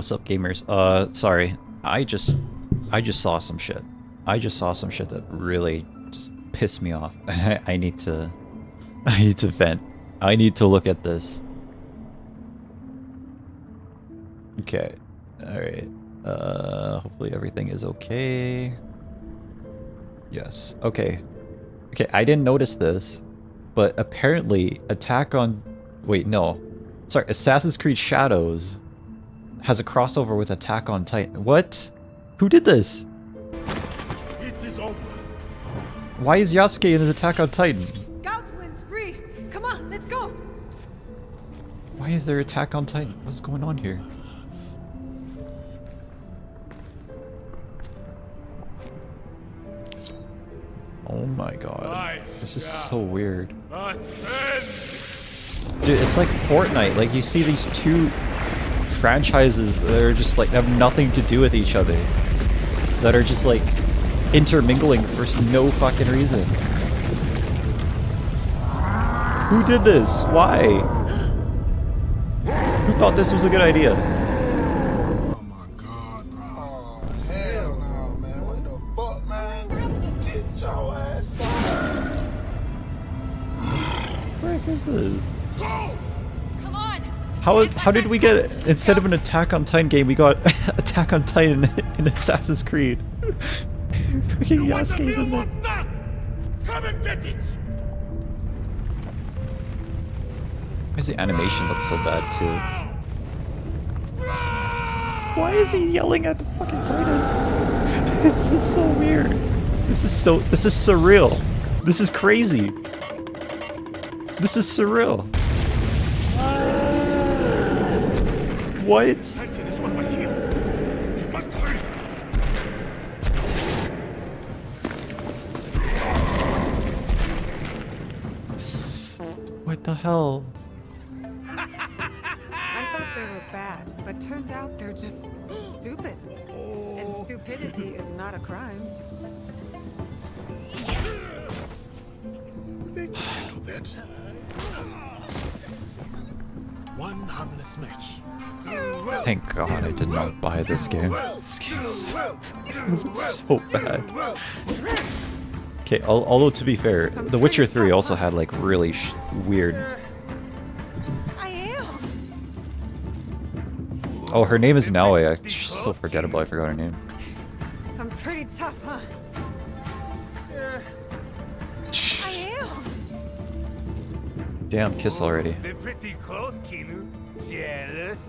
What's up, gamers? Sorry. I just saw some shit. I just saw some shit that really just pissed me off. I need to vent. I need to look at this. Okay. Alright. Hopefully everything is okay. Yes. Okay. Okay, I didn't notice this, but apparently Attack on... Wait, no. Sorry, Assassin's Creed Shadows has a crossover with Attack on Titan. What? Who did this? It is over. Why is Yasuke in his Attack on Titan? Scout wins free. Come on, let's go. Why is there Attack on Titan? What's going on here? Oh my god. This is so weird. Dude, it's like Fortnite. Like, you see these two franchises that are just like have nothing to do with each other. That are just like intermingling for no fucking reason. Who did this? Why? Who thought this was a good idea? Oh my god, bro. Oh, hell no, man. What the fuck, man? Get your ass on. What the frick is this? Go! Come on. How did we get, instead of an Attack on Titan game, we got Attack on Titan in Assassin's Creed? Fucking Yasuke's in there. Monster! Come and get it! Why does the animation look so bad too? Why is he yelling at the fucking Titan? This is so weird. This is surreal. This is crazy. This is surreal. What? Titan is on my heels. You must hurry. What the hell? I thought they were bad, but turns out they're just stupid. And stupidity is not a crime. They can handle that. One harmless match. Thank God I did not buy this game. This game is so bad. Okay, although to be fair, The Witcher 3 also had like really weird... I am. Oh, her name is Naoya. She's so forgettable, I forgot her name. I'm pretty tough, huh? I am. Damn, kiss already. They're pretty close, Kinu. Jealous?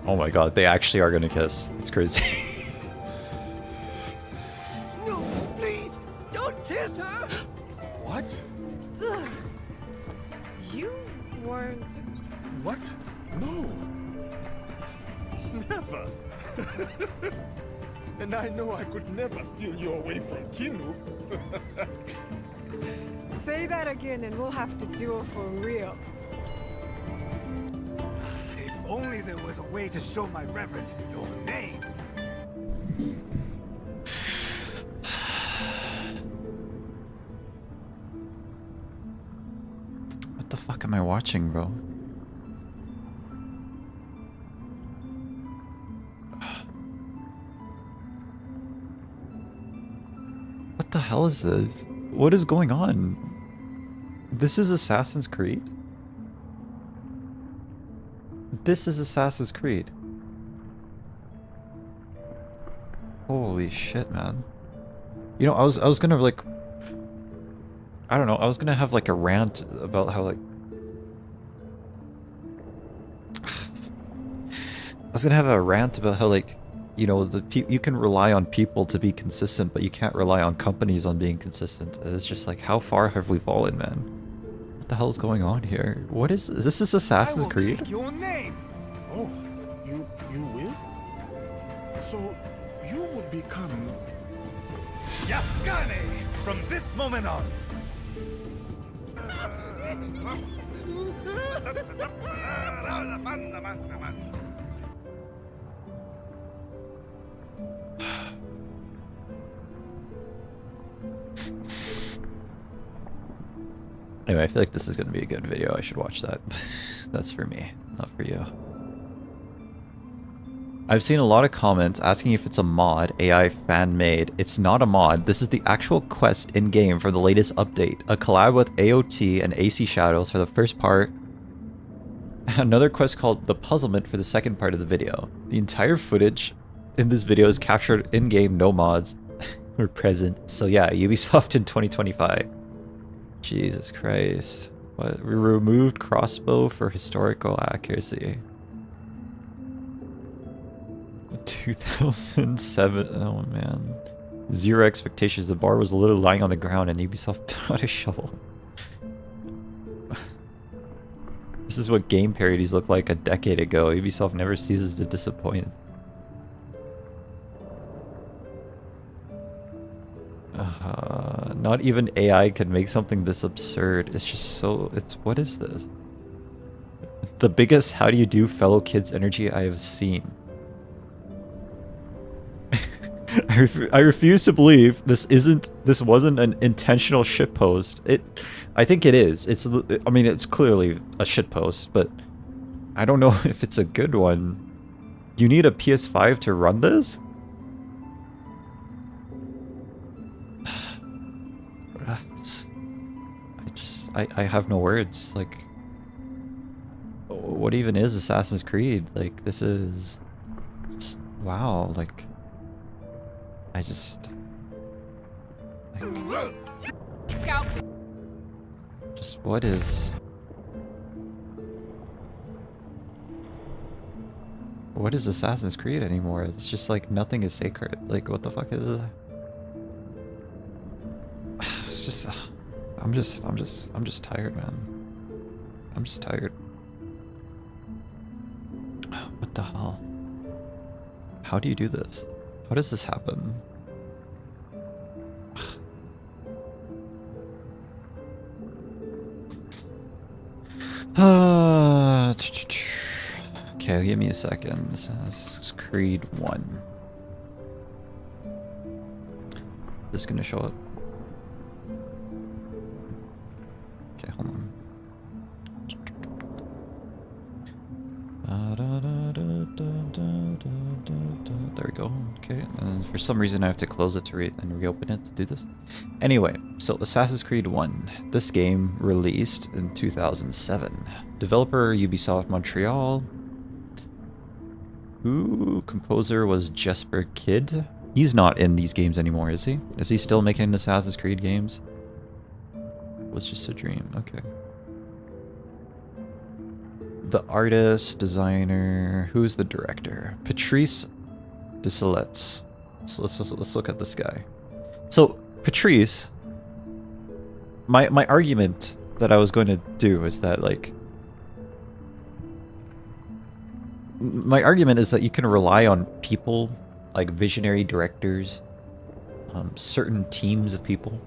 Oh my god, they actually are gonna kiss. It's crazy. No, please, don't kiss her. What? You weren't. What? No. Never. And I know I could never steal you away from Kinu. Say that again, and we'll have to do it for real. If only there was a way to show my reverence to your name. What the fuck am I watching, bro? What the hell is this? What is going on? This is Assassin's Creed? This is Assassin's Creed. Holy shit, man. You know, I was gonna like... I don't know, I was gonna have like a rant about how like... I was gonna have a rant about how like, you know, you can rely on people to be consistent, but you can't rely on companies on being consistent. It's just like, how far have we fallen, man? What the hell is going on here? What is this? Is Assassin's Creed? Take your name. Oh, you will? So you would become Yasukane from this moment on. Anyway, I feel like this is going to be a good video. I should watch that. That's for me, not for you. I've seen a lot of comments asking if it's a mod, AI fan-made. It's not a mod. This is the actual quest in-game for the latest update. A collab with AOT and AC Shadows for the first part. Another quest called The Puzzlement for the second part of the video. The entire footage in this video is captured in-game, no mods were present. So yeah, Ubisoft in 2025. Jesus Christ. What? We removed crossbow for historical accuracy. 2007. Oh man. Zero expectations. The bar was literally lying on the ground and Ubisoft put out a shovel. This is what game parodies looked like a decade ago. Ubisoft never ceases to disappoint. Not even AI could make something this absurd. It's just so... What is this? The biggest how do you do fellow kids energy I have seen. I refuse to believe this wasn't an intentional shitpost. I think it is. I mean, it's clearly a shitpost, but I don't know if it's a good one. You need a PS5 to run this? I have no words. Like, what even is Assassin's Creed? Like, this is just, wow. Like, I just, like, just what is Assassin's Creed anymore? It's just like nothing is sacred. Like, what the fuck is it? It's just, I'm just tired, man. I'm just tired. What the hell? How do you do this? How does this happen? Okay, give me a second. Assassin's Creed 1. This is gonna show up. Okay, hold on. There we go. Okay, and for some reason I have to close it to and reopen it to do this. Anyway, so Assassin's Creed 1. This game released in 2007. Developer Ubisoft Montreal. Ooh, composer was Jesper Kyd. He's not in these games anymore, is he? Is he still making Assassin's Creed games? It was just a dream. Okay. The artist, designer, who's the director? Patrice Desilets. So let's look at this guy. So Patrice, my argument that I was going to do is that, like, my argument is that you can rely on people like visionary directors, certain teams of people,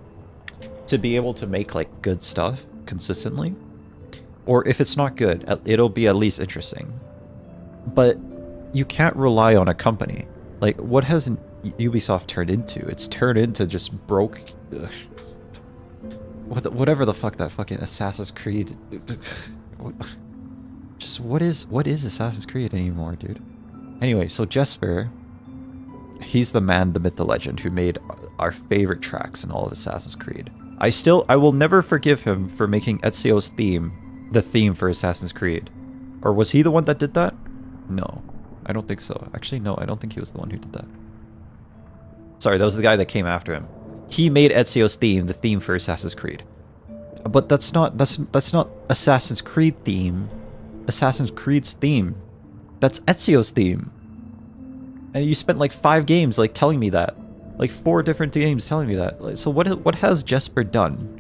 to be able to make like good stuff consistently. Or if it's not good, it'll be at least interesting. But you can't rely on a company. Like, what has Ubisoft turned into? It's turned into just broke... whatever the fuck that fucking Assassin's Creed... Just what is Assassin's Creed anymore, dude? Anyway, so Jesper, he's the man, the myth, the legend, who made our favorite tracks in all of Assassin's Creed. I will never forgive him for making Ezio's theme the theme for Assassin's Creed. Or was he the one that did that? No, I don't think so. Actually, no, I don't think he was the one who did that. Sorry, that was the guy that came after him. He made Ezio's theme the theme for Assassin's Creed. But that's not Assassin's Creed theme. Assassin's Creed's theme. That's Ezio's theme. And you spent like 5 games like telling me that. Like 4 different games telling me that. Like, so what has Jesper done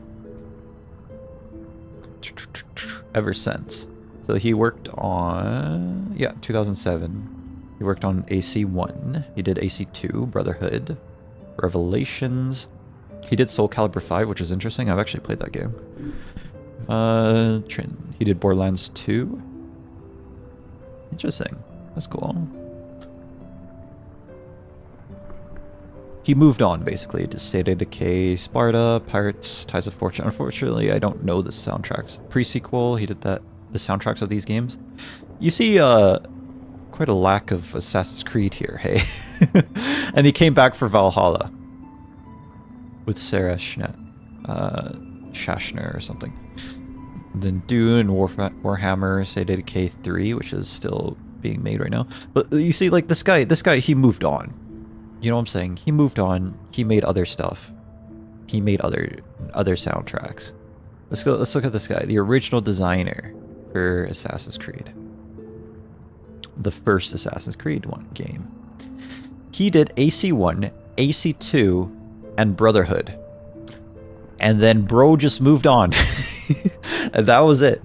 ever since? So he worked on, yeah, 2007. He worked on AC1. He did AC2, Brotherhood, Revelations. He did Soul Calibur 5, which is interesting. I've actually played that game. He did Borderlands 2. Interesting. That's cool. he moved on, basically, to State of Decay, Sparta, Pirates, Ties of Fortune. Unfortunately, I don't know the soundtracks. Pre-sequel, he did the soundtracks of these games. You see quite a lack of Assassin's Creed here, hey? And he came back for Valhalla with Sarah Schachner or something. Then Dune and Warhammer, State of Decay 3, which is still being made right now. But you see, like, this guy, he moved on. You know what I'm saying? He moved on. He made other stuff. He made other soundtracks. Let's look at this guy, the original designer for Assassin's Creed. The first Assassin's Creed game. He did AC1, AC2, and Brotherhood. And then bro just moved on. And that was it.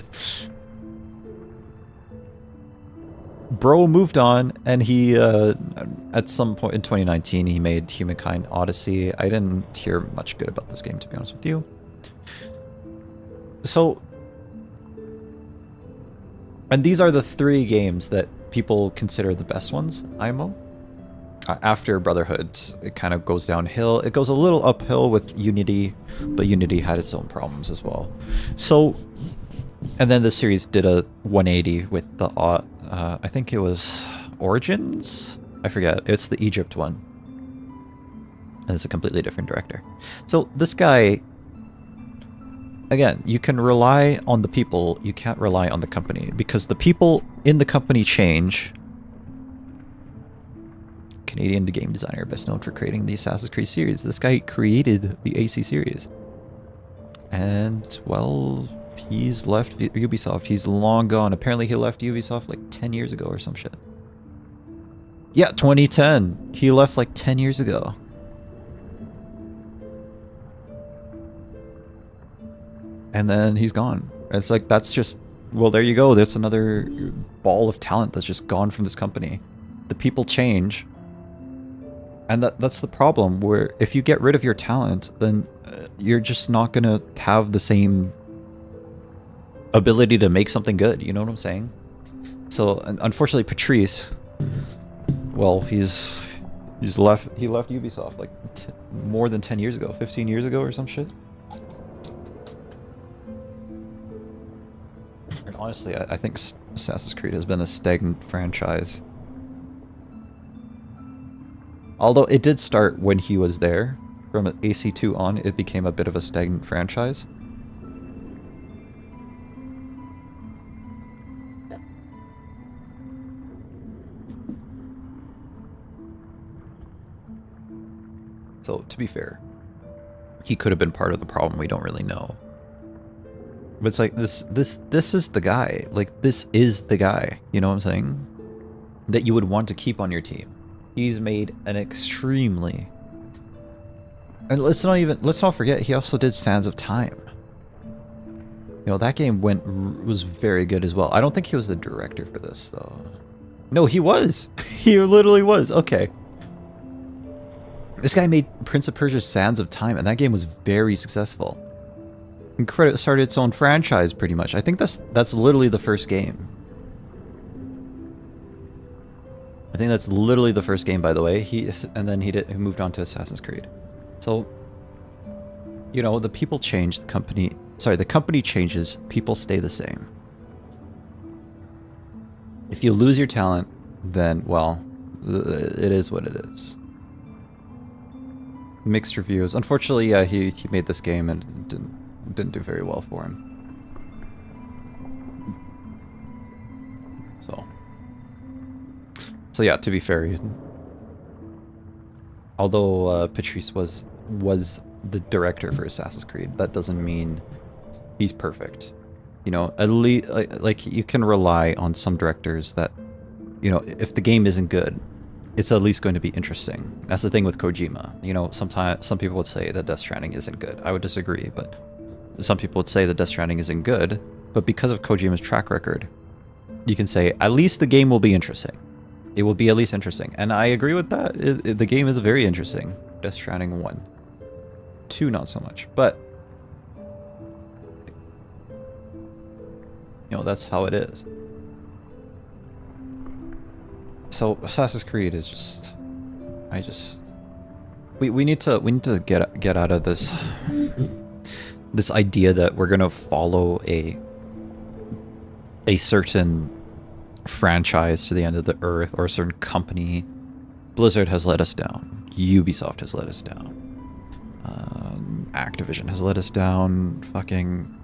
Bro moved on, and he, at some point in 2019, he made Humankind Odyssey. I didn't hear much good about this game, to be honest with you. So, and these are the 3 games that people consider the best ones, IMO. After Brotherhood, it kind of goes downhill. It goes a little uphill with Unity, but Unity had its own problems as well. So, and then the series did a 180 with the, I think it was Origins? I forget. It's the Egypt one. And it's a completely different director. So this guy, again, you can rely on the people, you can't rely on the company, because the people in the company change. Canadian game designer, best known for creating the Assassin's Creed series. This guy created the AC series. And, well, he's left Ubisoft. He's long gone. Apparently he left Ubisoft like 10 years ago or some shit. Yeah, 2010. He left like 10 years ago. And then he's gone. It's like, that's just, well, there you go. There's another ball of talent that's just gone from this company. The people change. And that's the problem, where if you get rid of your talent, then you're just not going to have the same ability to make something good. You know what I'm saying? So, unfortunately, Patrice, well, he left Ubisoft like more than 10 years ago, 15 years ago or some shit. And honestly, I think Assassin's Creed has been a stagnant franchise. Although it did start when he was there. From AC2 on, it became a bit of a stagnant franchise. So, to be fair, he could have been part of the problem, we don't really know. But it's like, this is the guy. Like, this is the guy, you know what I'm saying? That you would want to keep on your team. He's made an extremely... And let's not forget, he also did Sands of Time. You know, that game was very good as well. I don't think he was the director for this, though. No, he was! He literally was, okay. This guy made Prince of Persia Sands of Time, and that game was very successful. And Credit started its own franchise, pretty much. I think that's literally the first game. I think that's literally the first game, by the way. He moved on to Assassin's Creed. So, you know, the people change, the company changes, people stay the same. If you lose your talent, then, well, it is what it is. Mixed reviews. Unfortunately, yeah, he made this game and didn't do very well for him. So yeah, to be fair, although Patrice was the director for Assassin's Creed, that doesn't mean he's perfect. You know, at least like you can rely on some directors that, you know, if the game isn't good, it's at least going to be interesting. That's the thing with Kojima. You know, sometimes some people would say that Death Stranding isn't good. I would disagree, but some people would say that Death Stranding isn't good. But because of Kojima's track record, you can say at least the game will be interesting. It will be at least interesting. And I agree with that. The game is very interesting. Death Stranding 1. 2, not so much. But, you know, that's how it is. So, Assassin's Creed is just... we need to get out of this this idea that we're gonna follow a certain franchise to the end of the earth or a certain company. Blizzard has let us down. Ubisoft has let us down. Activision has let us down. Fucking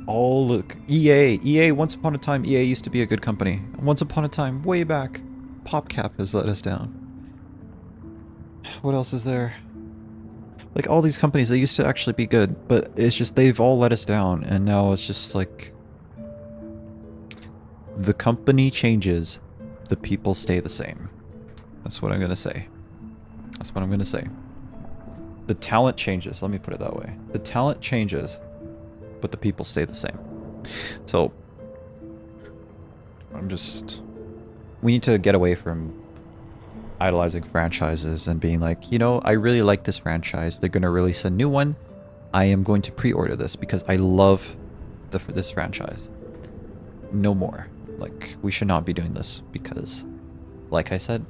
all the EA. Once upon a time, EA used to be a good company. Once upon a time, way back, PopCap has let us down. What else is there? Like all these companies, they used to actually be good, but it's just they've all let us down, and now it's just like the company changes, the people stay the same. That's what I'm gonna say. That's what I'm gonna say. The talent changes, let me put it that way. The talent changes, but the people stay the same. So, we need to get away from idolizing franchises and being like, you know, I really like this franchise. They're gonna release a new one. I am going to pre-order this because I love this franchise. No more. Like, we should not be doing this because, like I said,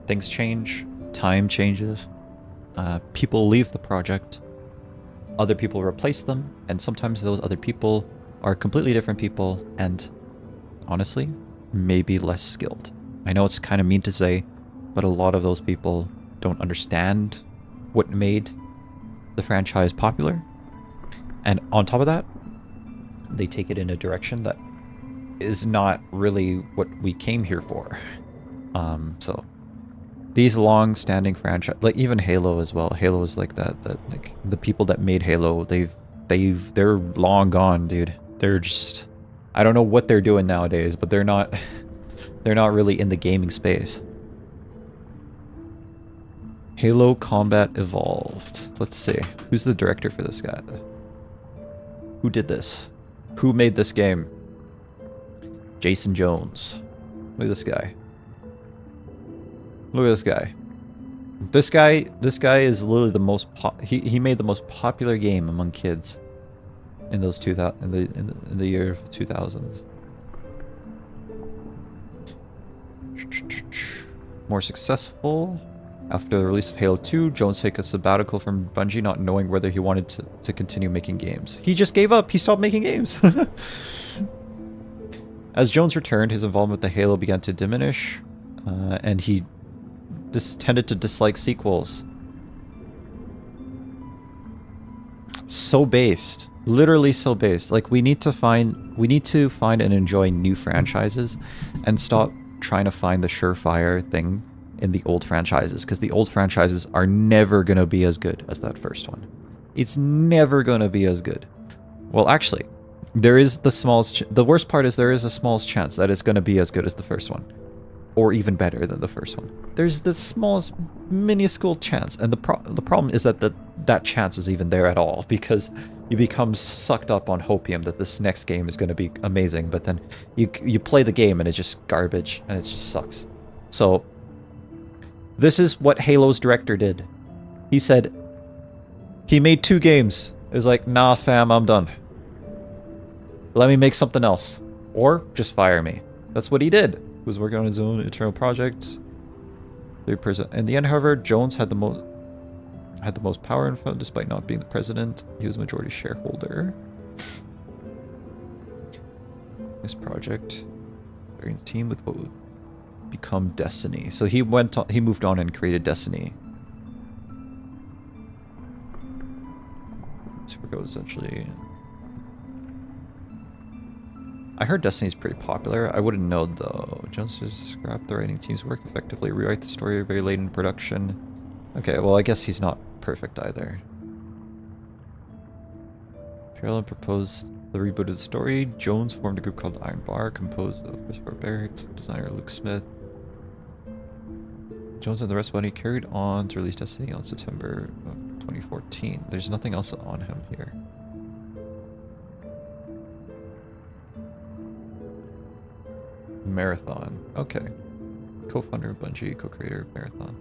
things change, time changes. People leave the project, other people replace them, and sometimes those other people are completely different people and, honestly, maybe less skilled. I know it's kind of mean to say, but a lot of those people don't understand what made the franchise popular, and on top of that, they take it in a direction that is not really what we came here for. So these long-standing franchise, like even Halo as well. Halo is like that. That like the people that made Halo, they're long gone, dude. They're just, I don't know what they're doing nowadays, but they're not really in the gaming space. Halo Combat Evolved. Let's see. Who's the director for this guy? Who did this? Who made this game? Jason Jones. Look at this guy. Look at this guy. This guy is literally the most he made the most popular game among kids in those 2000 in the year of 2000s. More successful. After the release of Halo 2, Jones took a sabbatical from Bungie, not knowing whether he wanted to continue making games. He just gave up. He stopped making games. As Jones returned, his involvement with the Halo began to diminish, and he tended to dislike sequels. So based. Literally so based. Like, we need to find and enjoy new franchises and stop trying to find the surefire thing in the old franchises, because the old franchises are never going to be as good as that first one. It's never going to be as good. Well, actually, there is the smallest... the worst part is there is a smallest chance that it's going to be as good as the first one. Or even better than the first one. There's the smallest, minuscule chance. And the problem is that that chance is even there at all, because you become sucked up on hopium that this next game is going to be amazing, but then you play the game and it's just garbage, and it just sucks. So, this is what Halo's director did. He said, he made 2 games. It was like, nah fam, I'm done. Let me make something else. Or, just fire me. That's what he did. He was working on his own internal project. In the end, however, Jones had the most power and fun, despite not being the president. He was majority shareholder. This project, during the team with what would become Destiny. So he moved on and created Destiny. Supercode essentially. I heard Destiny's pretty popular. I wouldn't know though. Jones just scrapped the writing team's work, effectively rewrite the story very late in production. Okay, well I guess he's not perfect either. Carolyn proposed the reboot of the story. Jones formed a group called the Iron Bar, composed of Christopher Barrett, designer Luke Smith. Jones and the rest of Bungie carried on to release Destiny on September of 2014. There's nothing else on him here. Marathon. Okay. Co-founder of Bungie, co-creator of Marathon.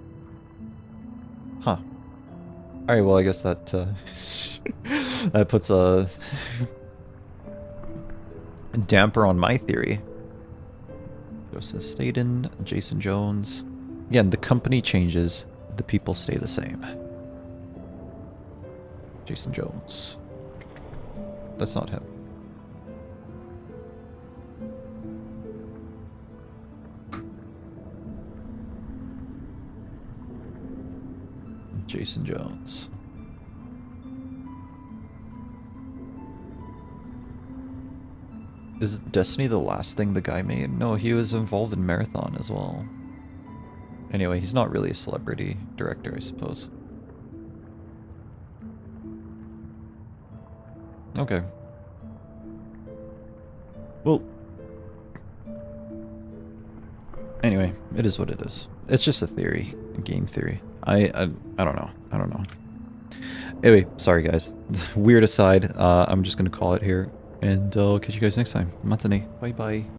Huh. Alright, well I guess that that puts a damper on my theory. Joseph Staten, Jason Jones. Again, the company changes, the people stay the same. Jason Jones. That's not him. Jason Jones. Is Destiny the last thing the guy made? No, he was involved in Marathon as well. Anyway, he's not really a celebrity director, I suppose. Okay. Well, anyway, it is what it is. It's just a theory, a game theory. I don't know. I don't know. Anyway, sorry guys. Weird aside, I'm just gonna call it here, and I'll catch you guys next time. Matane. Bye bye.